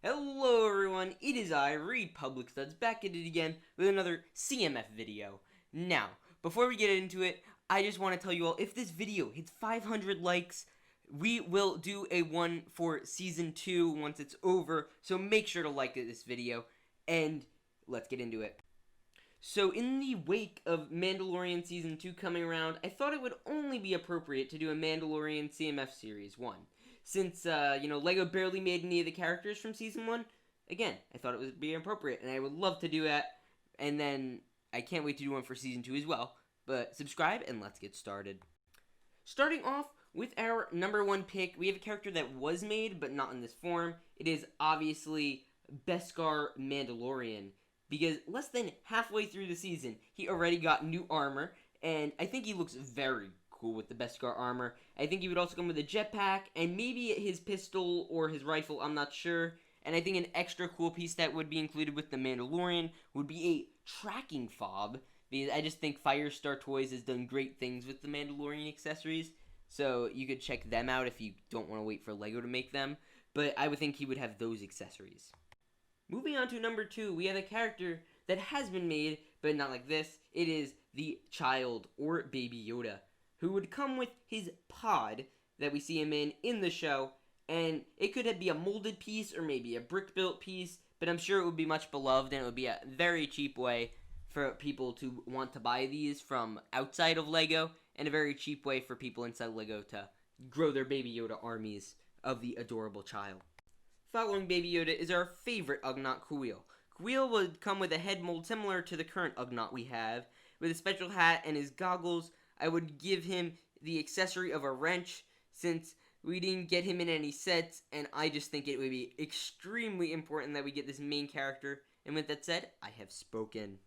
Hello everyone, it is I, Reed Public Studs, back at it again with another CMF video. Now, before we get into it, I just want to tell you all, if this video hits 500 likes, we will do a one for Season 2 once it's over, so make sure to like this video, and let's get into it. So in the wake of Mandalorian Season 2 coming around, I thought it would only be appropriate to do a Mandalorian CMF Series 1. Since, LEGO barely made any of the characters from Season 1, again, I thought it would be appropriate, and I would love to do that, and then I can't wait to do one for Season 2 as well. But subscribe, and let's get started. Starting off with our number one pick, we have a character that was made, but not in this form. It is obviously Beskar Mandalorian, because less than halfway through the season, he already got new armor, and I think he looks very cool with the Beskar armor. I think he would also come with a jetpack, and maybe his pistol or his rifle, I'm not sure. And I think an extra cool piece that would be included with the Mandalorian would be a tracking fob, because I just think Firestar Toys has done great things with the Mandalorian accessories, so you could check them out if you don't want to wait for LEGO to make them, but I would think he would have those accessories. Moving on to number 2, we have a character that has been made, but not like this. It is the child, or Baby Yoda, who would come with his pod that we see him in the show, and it could be a molded piece or maybe a brick-built piece, but I'm sure it would be much beloved, and it would be a very cheap way for people to want to buy these from outside of LEGO, and a very cheap way for people inside LEGO to grow their Baby Yoda armies of the adorable child. Following Baby Yoda is our favorite Ugnaught Kuiil. Kuiil would come with a head mold similar to the current Ugnaught we have, with a special hat and his goggles. I would give him the accessory of a wrench, since we didn't get him in any sets, and I just think it would be extremely important that we get this main character. And with that said, I have spoken.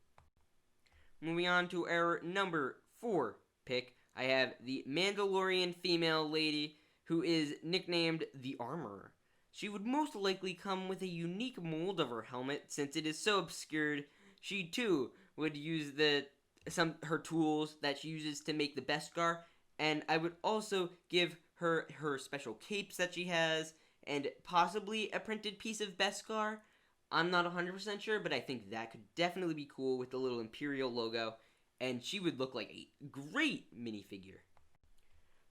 Moving on to our number 4 pick, I have the Mandalorian female lady, who is nicknamed the Armorer. She would most likely come with a unique mold of her helmet, since it is so obscured. She too would use her tools that she uses to make the Beskar, and I would also give her special capes that she has, and possibly a printed piece of Beskar. I'm not 100% sure, but I think that could definitely be cool with the little Imperial logo, and she would look like a great minifigure.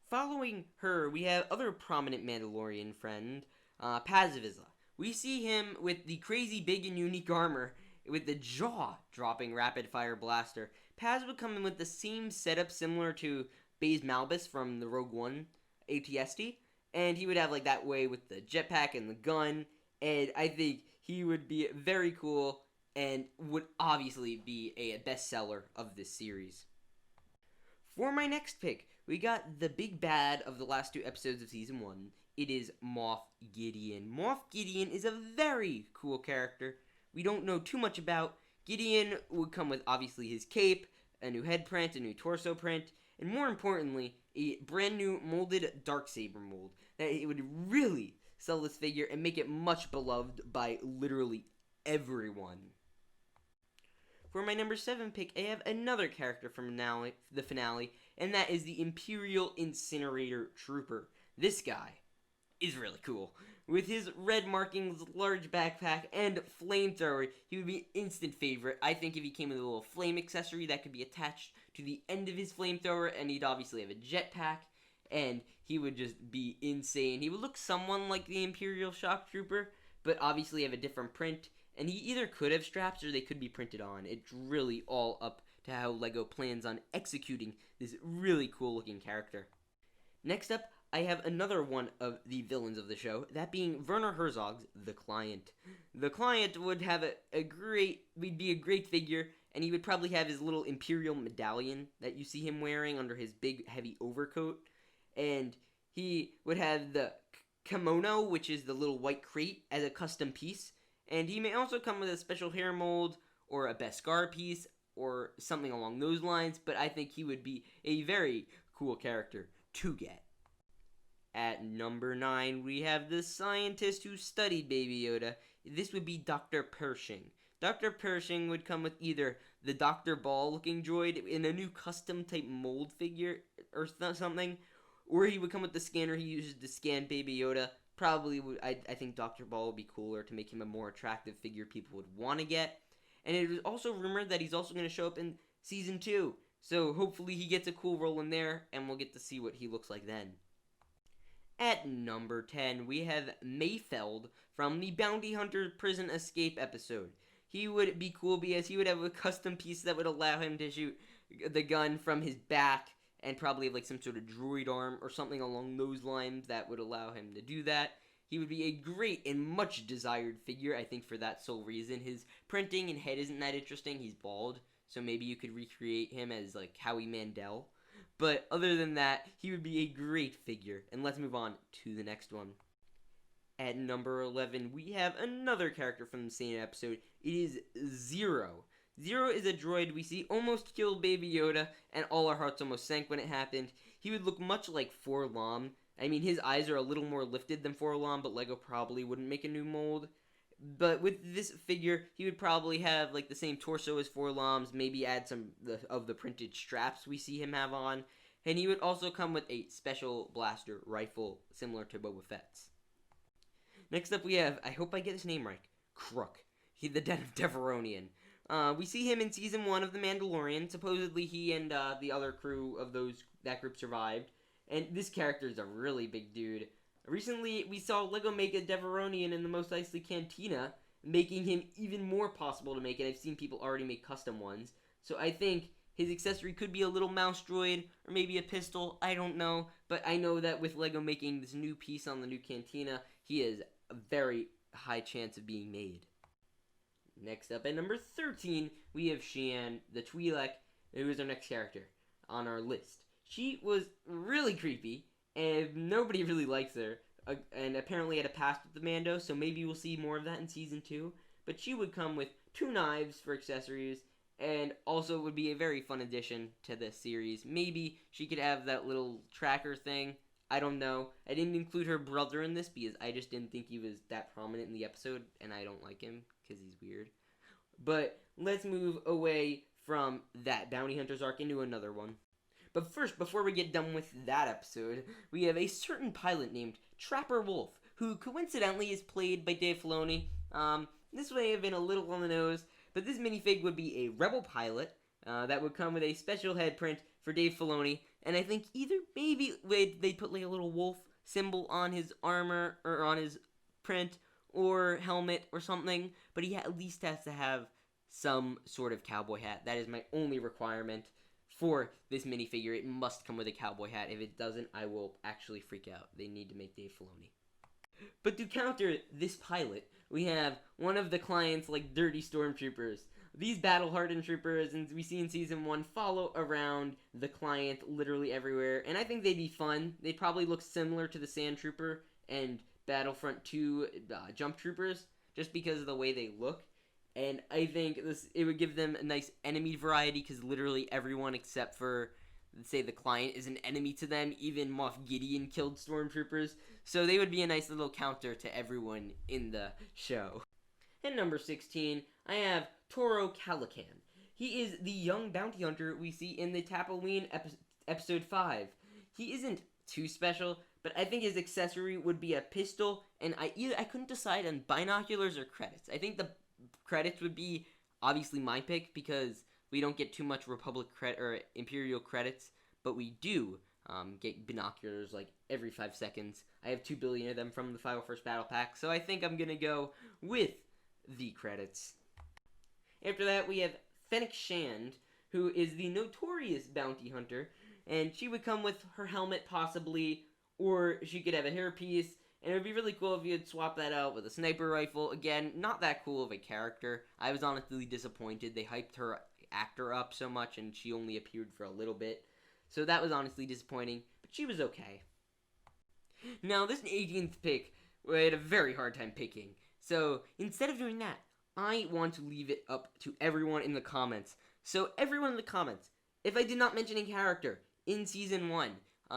Following her, we have other prominent Mandalorian friend, Paz Vizsla. We see him with the crazy big and unique armor with the jaw-dropping rapid-fire blaster. Paz would come in with the same setup similar to Baze Malbus from the Rogue One ATST, and he would have like that way with the jetpack and the gun, and I think he would be very cool and would obviously be a bestseller of this series. For my next pick, we got the big bad of the last 2 episodes of Season 1. It is Moff Gideon. Moff Gideon is a very cool character we don't know too much about. Gideon would come with obviously his cape, a new head print, a new torso print, and more importantly, a brand new molded Darksaber mold. That it would really sell this figure and make it much beloved by literally everyone. For my number 7 pick, I have another character from the finale, and that is the Imperial Incinerator Trooper. This guy is really cool. With his red markings, large backpack, and flamethrower, he would be an instant favorite. I think if he came with a little flame accessory that could be attached to the end of his flamethrower, and he'd obviously have a jetpack, and he would just be insane. He would look somewhat like the Imperial Shock Trooper, but obviously have a different print, and he either could have straps or they could be printed on. It's really all up to how LEGO plans on executing this really cool looking character. Next up, I have another one of the villains of the show, that being Werner Herzog's The Client. The Client would have would be a great figure, and he would probably have his little Imperial medallion that you see him wearing under his big heavy overcoat, and he would have the kimono, which is the little white crate, as a custom piece, and he may also come with a special hair mold, or a Beskar piece, or something along those lines, but I think he would be a very cool character to get. At number 9, we have the scientist who studied Baby Yoda. This would be Dr. Pershing. Dr. Pershing would come with either the Dr. Ball-looking droid in a new custom-type mold figure or something, or he would come with the scanner he uses to scan Baby Yoda, probably would, I think Dr. Ball would be cooler to make him a more attractive figure people would want to get. And it was also rumored that he's also going to show up in Season 2. So hopefully he gets a cool role in there, and we'll get to see what he looks like then. At number 10, we have Mayfeld from the Bounty Hunter Prison Escape episode. He would be cool because he would have a custom piece that would allow him to shoot the gun from his back and probably have like some sort of droid arm or something along those lines that would allow him to do that. He would be a great and much desired figure, I think, for that sole reason. His printing and head isn't that interesting. He's bald, so maybe you could recreate him as like Howie Mandel. But other than that, he would be a great figure. And let's move on to the next one. At number 11, we have another character from the same episode. It is Zero. Zero is a droid we see almost kill Baby Yoda, and all our hearts almost sank when it happened. He would look much like Forlom. I mean, his eyes are a little more lifted than Forlom, but Lego probably wouldn't make a new mold. But with this figure, he would probably have like the same torso as Forlom's, maybe add some of the printed straps we see him have on, and he would also come with a special blaster rifle similar to Boba Fett's. Next up we have, I hope I get his name right, Crook. He's the Deveronian. We see him in Season 1 of The Mandalorian. Supposedly he and the other crew of that group survived, and this character is a really big dude. Recently, we saw LEGO make a Deveronian in the Mos Eisley Cantina, making him even more possible to make, and I've seen people already make custom ones. So I think his accessory could be a little mouse droid, or maybe a pistol, I don't know. But I know that with LEGO making this new piece on the new Cantina, he has a very high chance of being made. Next up, at number 13, we have Xian, the Twi'lek, who is our next character on our list. She was really creepy, and nobody really likes her, and apparently had a past with the Mando, so maybe we'll see more of that in Season 2. But she would come with 2 knives for accessories, and also would be a very fun addition to this series. Maybe she could have that little tracker thing. I don't know. I didn't include her brother in this because I just didn't think he was that prominent in the episode, and I don't like him because he's weird. But let's move away from that Bounty Hunters arc into another one. But first, before we get done with that episode, we have a certain pilot named Trapper Wolf, who coincidentally is played by Dave Filoni. This may have been a little on the nose, but this minifig would be a Rebel pilot that would come with a special head print for Dave Filoni, and I think either maybe they'd put like a little wolf symbol on his armor or on his print or helmet or something, but he at least has to have some sort of cowboy hat. That is my only requirement for this minifigure. It must come with a cowboy hat. If it doesn't, I will actually freak out. They need to make Dave Filoni. But to counter this pilot, we have one of the client's like dirty stormtroopers. These battle-hardened troopers, and we see in Season 1, follow around the client literally everywhere, and I think they'd be fun. They'd probably look similar to the Sand Trooper and Battlefront 2 Jump Troopers, just because of the way they look. And I think it would give them a nice enemy variety, because literally everyone except for, say, the client is an enemy to them. Even Moff Gideon killed stormtroopers. So they would be a nice little counter to everyone in the show. And number 16, I have Toro Calican. He is the young bounty hunter we see in the Tatooine episode 5. He isn't too special, but I think his accessory would be a pistol, and I couldn't decide on binoculars or credits. I think the credits would be obviously my pick, because we don't get too much Republic or Imperial credits, but we do get binoculars like every 5 seconds. I have 2 billion of them from the 501st Battle Pack, so I think I'm gonna go with the credits. After that, we have Fennec Shand, who is the notorious bounty hunter, and she would come with her helmet possibly, or she could have a hairpiece, and it would be really cool if you would swap that out with a sniper rifle. Again, not that cool of a character. I was honestly disappointed. They hyped her actor up so much, and she only appeared for a little bit. So that was honestly disappointing, but she was okay. Now, this 18th pick, we had a very hard time picking. So, instead of doing that, I want to leave it up to everyone in the comments. So, everyone in the comments, if I did not mention a character in Season 1,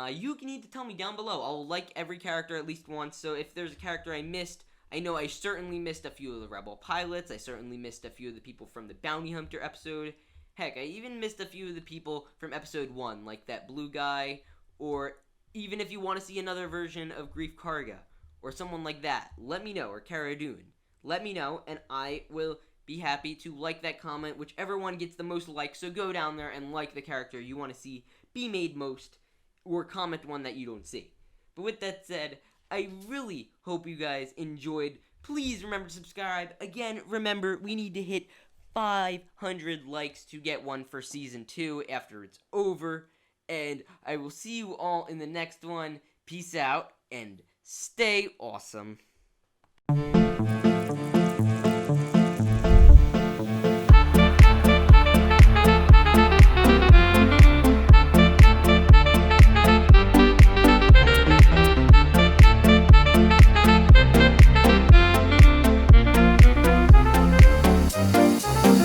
you need to tell me down below. I'll like every character at least once, so if there's a character I missed, I know I certainly missed a few of the Rebel pilots, I certainly missed a few of the people from the Bounty Hunter episode. Heck, I even missed a few of the people from Episode 1, like that blue guy, or even if you want to see another version of Grief Karga, or someone like that, let me know, or Cara Dune. Let me know, and I will be happy to like that comment, whichever one gets the most likes. So go down there and like the character you want to see be made most, or comment one that you don't see. But with that said, I really hope you guys enjoyed. Please remember to subscribe. Again, remember, we need to hit 500 likes to get one for Season 2 after it's over. And I will see you all in the next one. Peace out, and stay awesome.